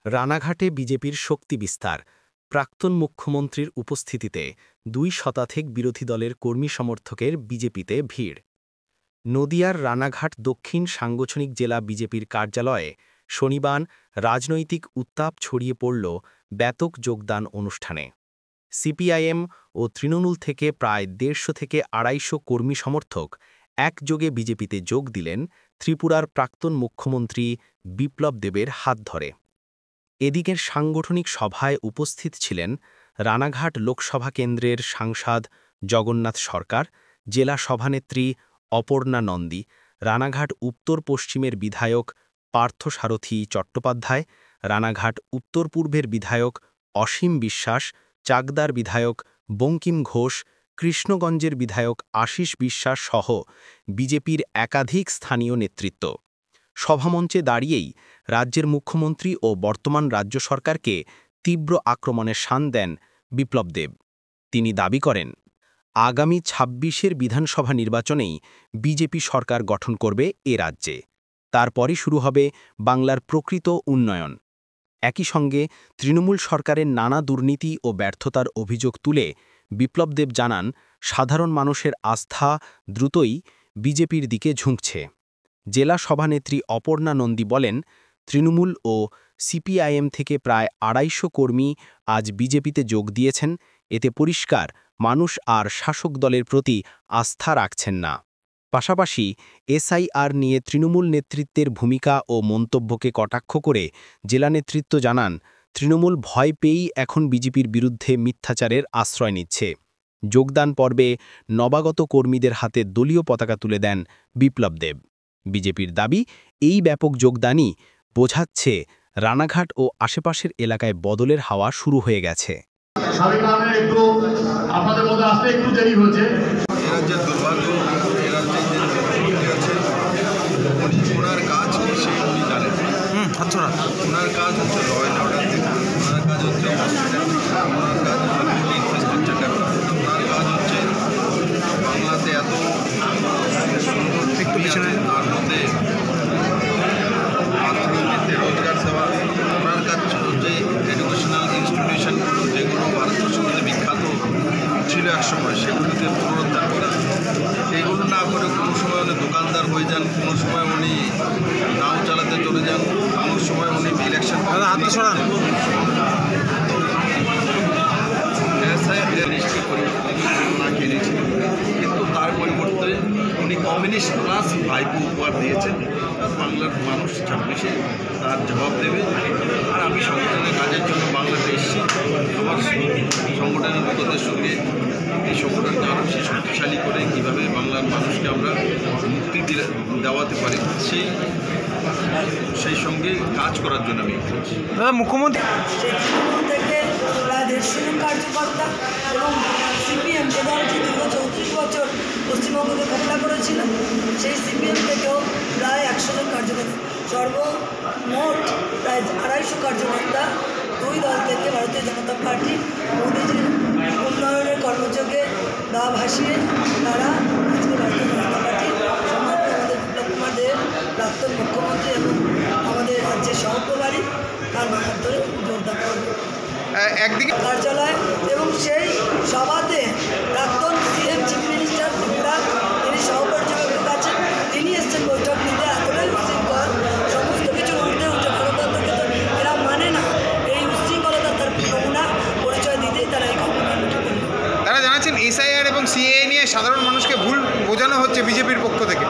রানাঘাটে বিজেপির শক্তি বিস্তার। প্রাক্তন মুখ্যমন্ত্রীর উপস্থিতিতে 2 শতাধিক বিরোধী দলের কর্মী সমর্থকের বিজেপিতে ভিড়। নদিয়ার রানাঘাট দক্ষিণ সাংগঠনিক জেলা বিজেপির কার্যালয়ে শনিবার রাজনৈতিক উত্তাপ ছড়িয়ে পড়ল ব্যাপক যোগদান অনুষ্ঠানে। সিপিআইএম ও তৃণমূল থেকে প্রায় 150 থেকে 250 কর্মী সমর্থক একযোগে বিজেপিতে যোগ দিলেন ত্রিপুরার প্রাক্তন মুখ্যমন্ত্রী বিপ্লব দেবের হাত ধরে। এদিকের সাংগঠনিক সভায় উপস্থিত ছিলেন রানাঘাট লোকসভা কেন্দ্রের সাংসদ জগন্নাথ সরকার, জেলা সভানেত্রী অপর্ণা নন্দী, রানাঘাট উত্তর পশ্চিমের বিধায়ক পার্থসারথী চট্টোপাধ্যায়, রানাঘাট উত্তর পূর্বের বিধায়ক অসীম বিশ্বাস, চাকদার বিধায়ক বঙ্কিম ঘোষ, কৃষ্ণগঞ্জের বিধায়ক আশিস বিশ্বাস সহ বিজেপির একাধিক স্থানীয় নেতৃত্ব। সভামঞ্চে দাঁড়িয়েই রাজ্যের মুখ্যমন্ত্রী ও বর্তমান রাজ্য সরকারকে তীব্র আক্রমণের শান দেন বিপ্লব দেব। তিনি দাবি করেন, আগামী ২৬-এর বিধানসভা নির্বাচনেই বিজেপি সরকার গঠন করবে এ রাজ্যে। তারপরই শুরু হবে বাংলার প্রকৃত উন্নয়ন। একই সঙ্গে তৃণমূল সরকারের নানা দুর্নীতি ও ব্যর্থতার অভিযোগ তুলে বিপ্লব দেব জানান, সাধারণ মানুষের আস্থা দ্রুতই বিজেপির দিকে ঝুঁকছে। জেলা সভানেত্রী অপর্ণা নন্দী বলেন, তৃণমূল ও সিপিআইএম থেকে প্রায় 250 কর্মী আজ বিজেপিতে যোগ দিয়েছেন। এতে পরিষ্কার মানুষ আর শাসক দলের প্রতি আস্থা রাখছেন না। পাশাপাশি এসআইআর নিয়ে তৃণমূল নেতৃত্বের ভূমিকা ও মন্তব্যকে কটাক্ষ করে জেলা নেতৃত্ব জানান, তৃণমূল ভয় পেয়েই এখন বিজেপির বিরুদ্ধে মিথ্যাচারের আশ্রয় নিচ্ছে। যোগদান পর্বে নবাগত কর্মীদের হাতে দলীয় পতাকা তুলে দেন বিপ্লব দেব। বিজেপির দাবি, এই ব্যাপক যোগদানই বোঝাচ্ছে রানাঘাট ও আশেপাশের এলাকায় বদলের হাওয়া শুরু হয়ে গেছে। ওনার কাজ হচ্ছে ল অ্যান্ড অর্ডার দেখা, ওনার কাজ হচ্ছে হসপিটাল দেখা, ওনার কাজ হচ্ছে ইনফ্রাস্ট্রাকচার দেখা, ওনার কাজ হচ্ছে বাংলাতে এত সুন্দর একটু পিছনে তার মধ্যে মাতৃভূমিতে রোজগার সেবা। ওনার কাজ হচ্ছে এডুকেশনাল ইনস্টিটিউশনগুলো যেগুলো ভারতবর্ষের মধ্যে বিখ্যাত ছিল একসময়, সেগুলোকে পুনরুদ্ধার করা। এইগুলো না করে কোনো সময় উনি দোকানদার হয়ে যান, কোনো সময় উনি নাও চালাতে চলে যান, কোনো সময় উনি ইলেকশন কিন্তু তার পরিবর্তে উনি কমিউনিস্ট প্লাস ভাইপো উপহার দিয়েছেন। বাংলার মানুষ 26-এ তার জবাব দেবে। আর আমি সংগঠনের কাজের জন্য বাংলাতে এসেছি। আমার সংগঠনের লোকদের সঙ্গে এই সংগঠনকে আরও শক্তিশালী করে কীভাবে বাংলার মানুষকে আমরা মুক্তি দেওয়াতে পারি সেই সঙ্গে কাজ করার জন্য আমি মুখ্যমন্ত্রী থেকে প্রায় 150 জন কার্যকর্তা এবং সিপিএম যে দলটি দীর্ঘ 34 বছর পশ্চিমবঙ্গকে ঘোষণা করেছিল, সেই সিপিএম থেকেও প্রায় 100 জন কার্যকর্তা, সর্বমোট প্রায় 250 কার্যকর্তা দুই দল থেকে ভারতীয় জনতা পার্টি মোদীজির উন্নয়নের কর্মযোগে গা ভাসিয়ে তারা আজকে ভারতীয় জনতা পার্টি সম্মানীয় আমাদের বিপ্লব কুমার দেব প্রাক্তন মুখ্যমন্ত্রী এবং আমাদের রাজ্যের সহপ্রভারী তার মাথার ধরে যোগদান করবে একদিকে কার্যালয়। এবং সেই সভাতে প্রাক্তন সিএম চিফ মিনিস্টার ত্রিপুরা তিনি সহপর্যবেক্ষক আছেন, তিনি এসছেন বৈঠক নিতে। এতটাই উশৃঙ্খল, সমস্ত কিছুর ঊর্ধ্বে উঠে গণতন্ত্রকে তো এরা মানে না। এই উশৃঙ্খলতা তার নমুনা পরিচয় দিতেই তারা এই কর্মকাণ্ডটি করল। তারা জানাচ্ছেন এসআইআর এবং সিএএ নিয়ে সাধারণ মানুষকে ভুল বোঝানো হচ্ছে বিজেপির পক্ষ থেকে।